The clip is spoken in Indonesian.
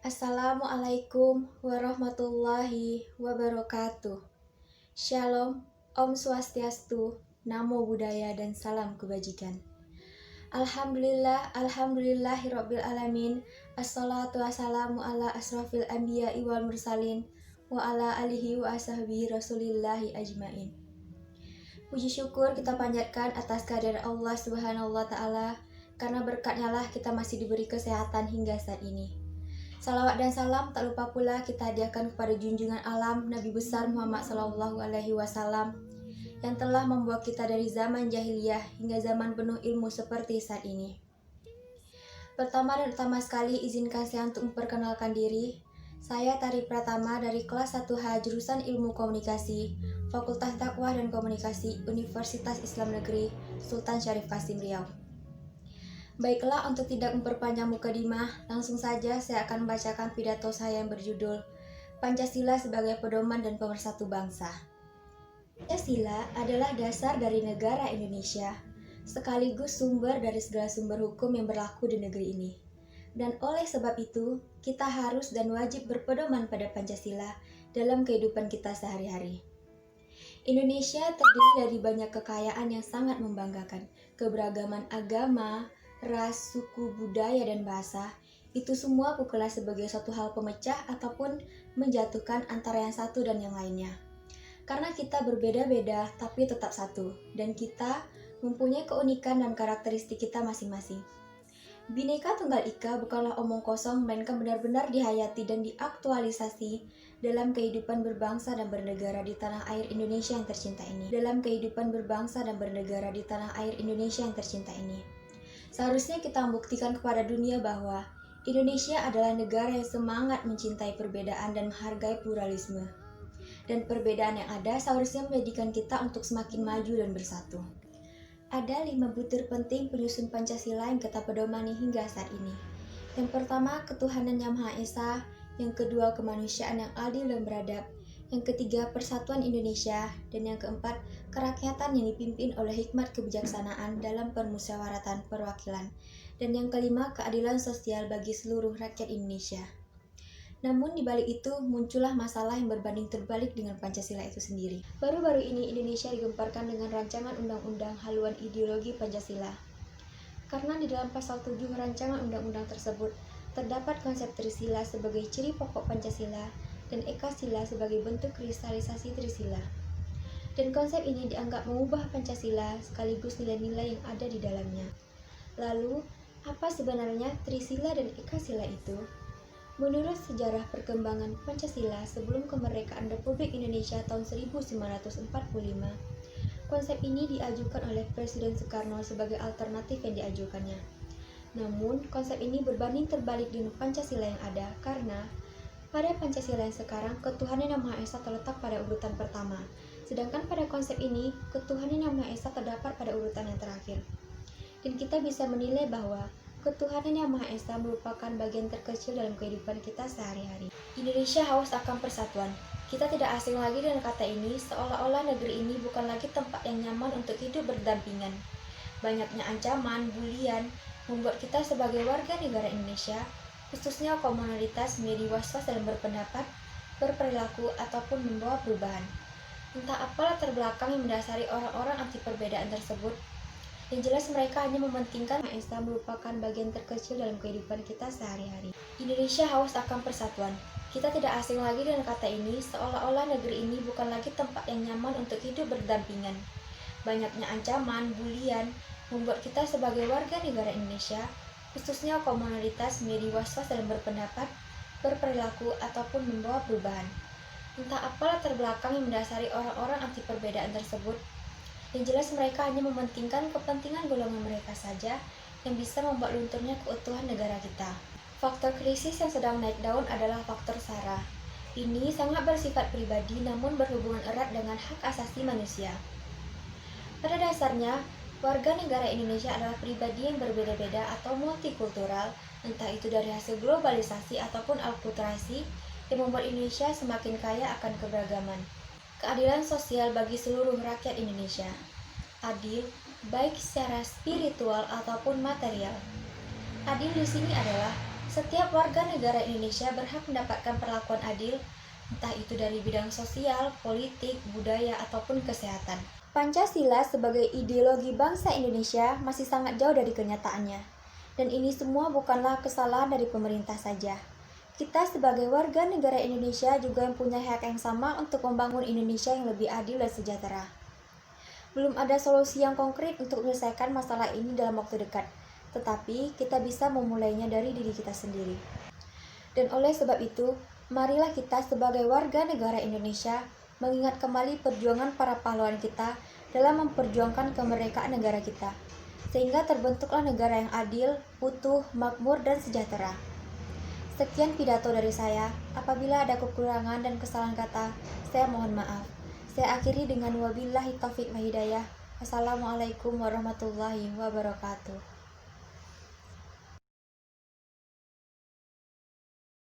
Assalamualaikum warahmatullahi wabarakatuh. Shalom, Om Swastiastu, Namo Buddhaya dan salam kebajikan. Alhamdulillahirabbil alamin. Assalatu wassalamu ala asrofil anbiya'i wal mursalin wa ala alihi wa ashabihi rasulillahi ajmain. Puji syukur kita panjatkan atas kehadiran Allah Subhanahu wa taala, karena berkatnya lah kita masih diberi kesehatan hingga saat ini. Salawat dan salam tak lupa pula kita hadiahkan kepada junjungan alam Nabi besar Muhammad SAW yang telah membawa kita dari zaman jahiliyah hingga zaman penuh ilmu seperti saat ini. Pertama dan utama sekali, izinkan saya untuk memperkenalkan diri. Saya Tari Pratama dari kelas 1H jurusan Ilmu Komunikasi, Fakultas Dakwah dan Komunikasi, Universitas Islam Negeri Sultan Syarif Qasim Riau. Baiklah, untuk tidak memperpanjang mukadimah, langsung saja saya akan membacakan pidato saya yang berjudul Pancasila sebagai pedoman dan pemersatu bangsa. Pancasila adalah dasar dari negara Indonesia, sekaligus sumber dari segala sumber hukum yang berlaku di negeri ini. Dan oleh sebab itu, kita harus dan wajib berpedoman pada Pancasila dalam kehidupan kita sehari-hari. Indonesia terdiri dari banyak kekayaan yang sangat membanggakan, keberagaman agama, ras, suku, budaya, dan bahasa. Itu semua bukanlah sebagai suatu hal pemecah ataupun menjatuhkan antara yang satu dan yang lainnya. Karena kita berbeda-beda tapi tetap satu, dan kita mempunyai keunikan dan karakteristik kita masing-masing. Bhinneka Tunggal Ika bukanlah omong kosong, melainkan benar-benar dihayati dan diaktualisasi dalam kehidupan berbangsa dan bernegara di tanah air Indonesia yang tercinta ini. Seharusnya kita membuktikan kepada dunia bahwa Indonesia adalah negara yang semangat mencintai perbedaan dan menghargai pluralisme. Dan perbedaan yang ada seharusnya menjadikan kita untuk semakin maju dan bersatu. Ada 5 butir penting penyusun Pancasila yang kita pedomani hingga saat ini. Yang pertama, ketuhanan yang Maha Esa. Yang kedua, kemanusiaan yang adil dan beradab. Yang ketiga, persatuan Indonesia. Dan yang keempat, kerakyatan yang dipimpin oleh hikmat kebijaksanaan dalam permusyawaratan perwakilan. Dan yang kelima, keadilan sosial bagi seluruh rakyat Indonesia. Namun di balik itu muncullah masalah yang berbanding terbalik dengan Pancasila itu sendiri. Baru-baru ini Indonesia digemparkan dengan rancangan undang-undang haluan ideologi Pancasila. Karena di dalam pasal 7 rancangan undang-undang tersebut terdapat konsep Trisila sebagai ciri pokok Pancasila dan Ekasila sebagai bentuk kristalisasi Trisila. Dan konsep ini dianggap mengubah Pancasila sekaligus nilai-nilai yang ada di dalamnya. Lalu, apa sebenarnya Trisila dan Ekasila itu? Menurut sejarah perkembangan Pancasila sebelum kemerdekaan Republik Indonesia tahun 1945, konsep ini diajukan oleh Presiden Soekarno sebagai alternatif yang diajukannya. Namun, konsep ini berbanding terbalik dengan Pancasila yang ada karena pada Pancasila yang sekarang, ketuhanan yang Maha Esa terletak pada urutan pertama, sedangkan pada konsep ini, ketuhanan yang Maha Esa terdapat pada urutan yang terakhir. Dan kita bisa menilai bahwa ketuhanan yang Maha Esa merupakan bagian terkecil dalam kehidupan kita sehari-hari. Indonesia haus akan persatuan. Kita tidak asing lagi dengan kata ini, seolah-olah negeri ini bukan lagi tempat yang nyaman untuk hidup berdampingan. Banyaknya ancaman, bulian, membuat kita sebagai warga negara Indonesia, khususnya kaum minoritas, menjadi was-was dalam berpendapat, berperilaku, ataupun membawa perubahan. Entah apa latar belakang yang mendasari orang-orang anti perbedaan tersebut. Yang jelas mereka hanya mementingkan Maha Esa merupakan bagian terkecil dalam kehidupan kita sehari-hari. Indonesia haus akan persatuan. Kita tidak asing lagi dengan kata ini, seolah-olah negeri ini bukan lagi tempat yang nyaman untuk hidup berdampingan. Banyaknya ancaman, bulian, membuat kita sebagai warga negara Indonesia, khususnya kaum minoritas, menjadi was-was dalam berpendapat, berperilaku, ataupun membawa perubahan. Entah apa latar belakang yang mendasari orang-orang anti perbedaan tersebut. Yang jelas mereka hanya mementingkan kepentingan golongan mereka saja yang bisa membuat lunturnya keutuhan negara kita. Faktor krisis yang sedang naik daun adalah faktor SARA. Ini sangat bersifat pribadi namun berhubungan erat dengan hak asasi manusia. Pada dasarnya, warga negara Indonesia adalah pribadi yang berbeda-beda atau multikultural, entah itu dari hasil globalisasi ataupun alkulturasi yang membuat Indonesia semakin kaya akan keberagaman. Keadilan sosial bagi seluruh rakyat Indonesia. Adil, baik secara spiritual ataupun material. Adil di sini adalah Setiap warga negara Indonesia berhak mendapatkan perlakuan adil, entah itu dari bidang sosial, politik, budaya, ataupun kesehatan. Pancasila sebagai ideologi bangsa Indonesia masih sangat jauh dari kenyataannya. Dan ini semua bukanlah kesalahan dari pemerintah saja. Kita sebagai warga negara Indonesia juga punya hak yang sama untuk membangun Indonesia yang lebih adil dan sejahtera. Belum ada solusi yang konkret untuk menyelesaikan masalah ini dalam waktu dekat, tetapi kita bisa memulainya dari diri kita sendiri. Dan oleh sebab itu, marilah kita sebagai warga negara Indonesia mengingat kembali perjuangan para pahlawan kita dalam memperjuangkan kemerdekaan negara kita, sehingga terbentuklah negara yang adil, utuh, makmur, dan sejahtera. Sekian pidato dari saya. Apabila ada kekurangan dan kesalahan kata, saya mohon maaf. Saya akhiri dengan wabillahi taufiq wa hidayah. Wassalamualaikum warahmatullahi wabarakatuh.